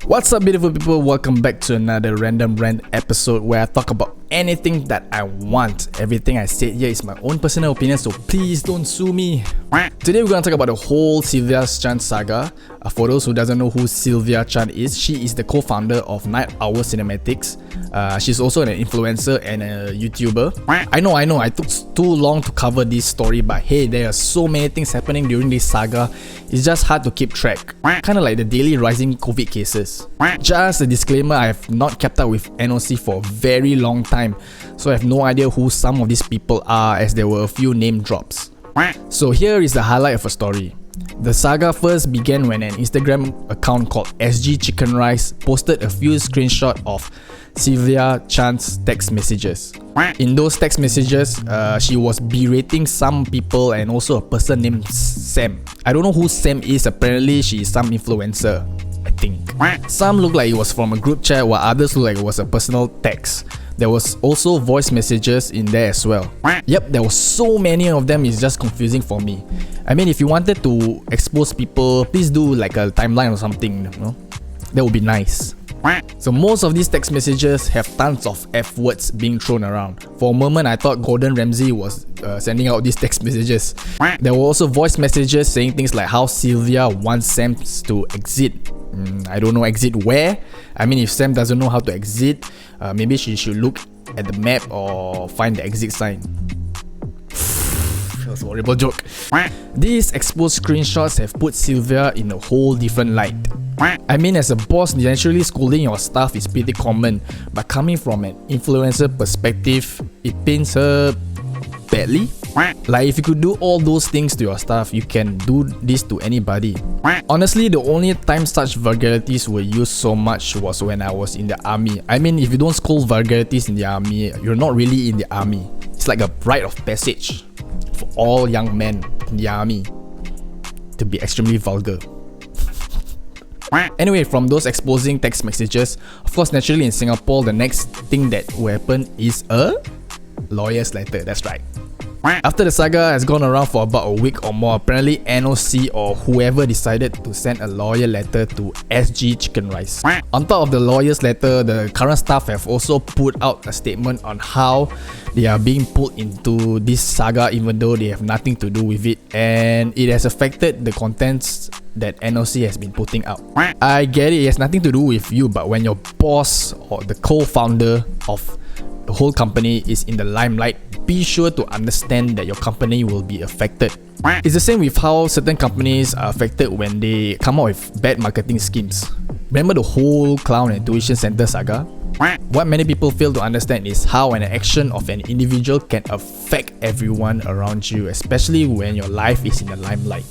What's up, beautiful people? Welcome back to another random rant episode where I talk about anything that I want. Everything I said here is my own personal opinion, so please don't sue me. Today we're gonna talk about the whole Sylvia Chan saga. For those who doesn't know who Sylvia Chan is, she is the co-founder of Night Owl Cinematics. She's also an influencer and a YouTuber. I know, I took too long to cover this story, but hey, there are so many things happening during this saga. It's just hard to keep track. Kinda like the daily rising COVID cases. Just a disclaimer, I have not kept up with NOC for a very long time, so I have no idea who some of these people are, as there were a few name drops. So here is the highlight of a story. The saga first began when an Instagram account called SG Chicken Rice posted a few screenshots of Sylvia Chan's text messages. In those text messages, she was berating some people and also a person named Sam. I don't know who Sam is, apparently she is some influencer, I think. Some look like it was from a group chat, while others look like it was a personal text. There was also voice messages in there as well. Yep, there was so many of them, it's just confusing for me. I mean, if you wanted to expose people, please do like a timeline or something, you know? That would be nice. So most of these text messages have tons of F words being thrown around. For a moment, I thought Gordon Ramsay was sending out these text messages. There were also voice messages saying things like how Sylvia wants Sam to exit. I don't know, exit where? I mean, if Sam doesn't know how to exit, maybe she should look at the map or find the exit sign. That was a horrible joke. These exposed screenshots have put Sylvia in a whole different light. I mean, as a boss, naturally scolding your staff is pretty common, but coming from an influencer perspective, it paints her badly. Like, if you could do all those things to your staff, you can do this to anybody. Honestly, the only time such vulgarities were used so much was when I was in the army. I mean, if you don't scold vulgarities in the army, you're not really in the army. It's like a rite of passage for all young men in the army to be extremely vulgar. Anyway, from those exposing text messages, of course, naturally in Singapore, the next thing that will happen is a lawyer's letter. That's right. After the saga has gone around for about a week or more, apparently NOC or whoever decided to send a lawyer letter to SG Chicken Rice. On top of the lawyer's letter, the current staff have also put out a statement on how they are being pulled into this saga even though they have nothing to do with it, and it has affected the contents that NOC has been putting out. I get it has nothing to do with you, but when your boss or the co-founder of the whole company is in the limelight, be sure to understand that your company will be affected. It's the same with how certain companies are affected when they come out with bad marketing schemes. Remember the whole clown and tuition center saga? What many people fail to understand is how an action of an individual can affect everyone around you, especially when your life is in the limelight.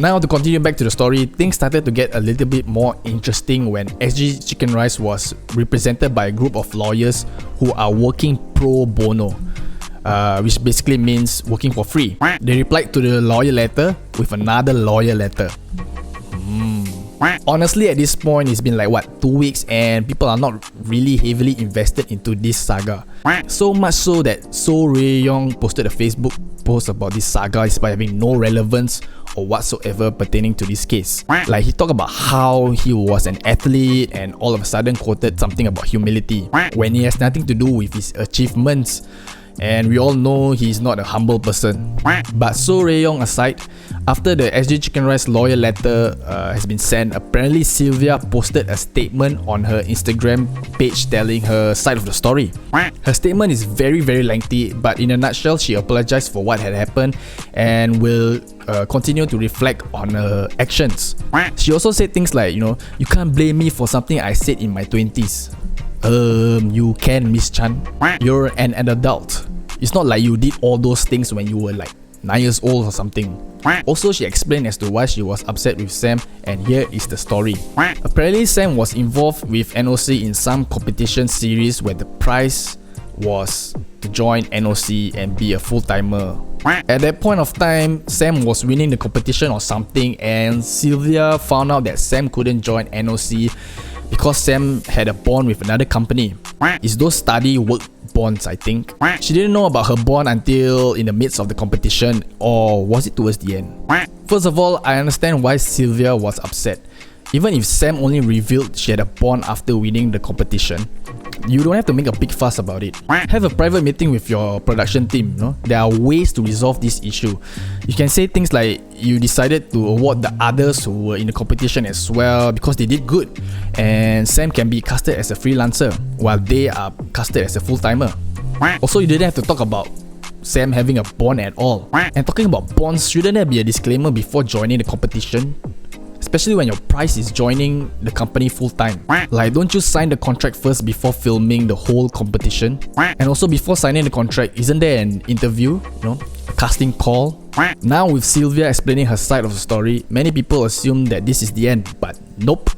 Now, to continue back to the story, things started to get a little bit more interesting when SG Chicken Rice was represented by a group of lawyers who are working pro bono, which basically means working for free. They replied to the lawyer letter with another lawyer letter. Honestly, at this point, it's been like 2 weeks and people are not really heavily invested into this saga. So much so that So Rae-yong posted a Facebook post about this saga despite having no relevance or whatsoever pertaining to this case. Like, he talked about how he was an athlete and all of a sudden quoted something about humility when he has nothing to do with his achievements. And we all know he's not a humble person. But So Rae-yong aside, after the SG Chicken Rice lawyer letter has been sent, apparently Sylvia posted a statement on her Instagram page telling her side of the story. Her statement is very lengthy, but in a nutshell, she apologized for what had happened and will continue to reflect on her actions. She also said things like, you can't blame me for something I said in my 20s. You can, Miss Chan. You're an adult. It's not like you did all those things when you were like 9 years old or something. Also, she explained as to why she was upset with Sam, and here is the story. Apparently, Sam was involved with NOC in some competition series where the prize was to join NOC and be a full-timer. At that point of time, Sam was winning the competition or something, and Sylvia found out that Sam couldn't join NOC because Sam had a bond with another company. It's those study work bonds, I think. She didn't know about her bond until in the midst of the competition, or was it towards the end? First of all, I understand why Sylvia was upset. Even if Sam only revealed she had a bond after winning the competition, you don't have to make a big fuss about it. Have a private meeting with your production team. There are ways to resolve this issue. You can say things like you decided to award the others who were in the competition as well because they did good, and Sam can be casted as a freelancer while they are casted as a full-timer. Also, you didn't have to talk about Sam having a bond at all. And talking about bonds, shouldn't there be a disclaimer before joining the competition? Especially when your prize is joining the company full-time. Like, don't you sign the contract first before filming the whole competition? And also, before signing the contract, isn't there an interview? A casting call? Now with Sylvia explaining her side of the story, many people assume that this is the end, but nope.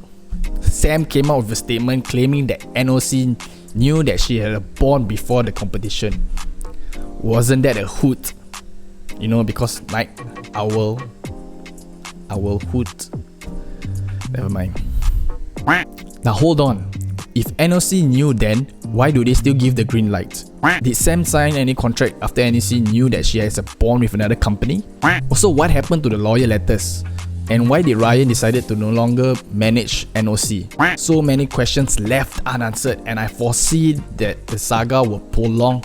Sam came out with a statement claiming that NOC knew that she had a bond before the competition. Wasn't that a hoot? Because like, I will hoot. Never mind. Now hold on. If NOC knew then, why do they still give the green light? Did Sam sign any contract after NOC knew that she has a bond with another company? Also, what happened to the lawyer letters? And why did Ryan decided to no longer manage NOC? So many questions left unanswered, and I foresee that the saga will prolong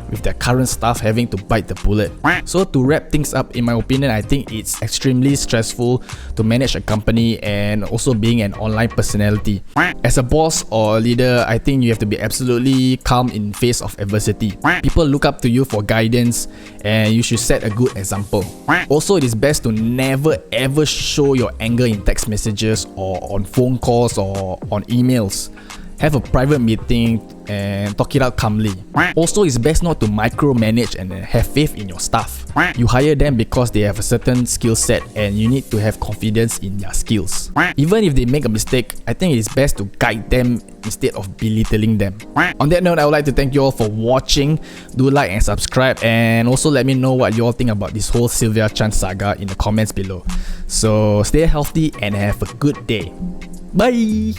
with their current staff having to bite the bullet. So to wrap things up, in my opinion, I think it's extremely stressful to manage a company and also being an online personality. As a boss or a leader, I think you have to be absolutely calm in face of adversity. People look up to you for guidance and you should set a good example. Also, it is best to never ever show your anger in text messages or on phone calls or on emails. Have a private meeting and talk it out calmly. Also, it's best not to micromanage and have faith in your staff. You hire them because they have a certain skill set and you need to have confidence in their skills. Even if they make a mistake, I think it is best to guide them instead of belittling them. On that note, I would like to thank you all for watching. Do like and subscribe, and also let me know what you all think about this whole Sylvia Chan saga in the comments below. So stay healthy and have a good day. Bye!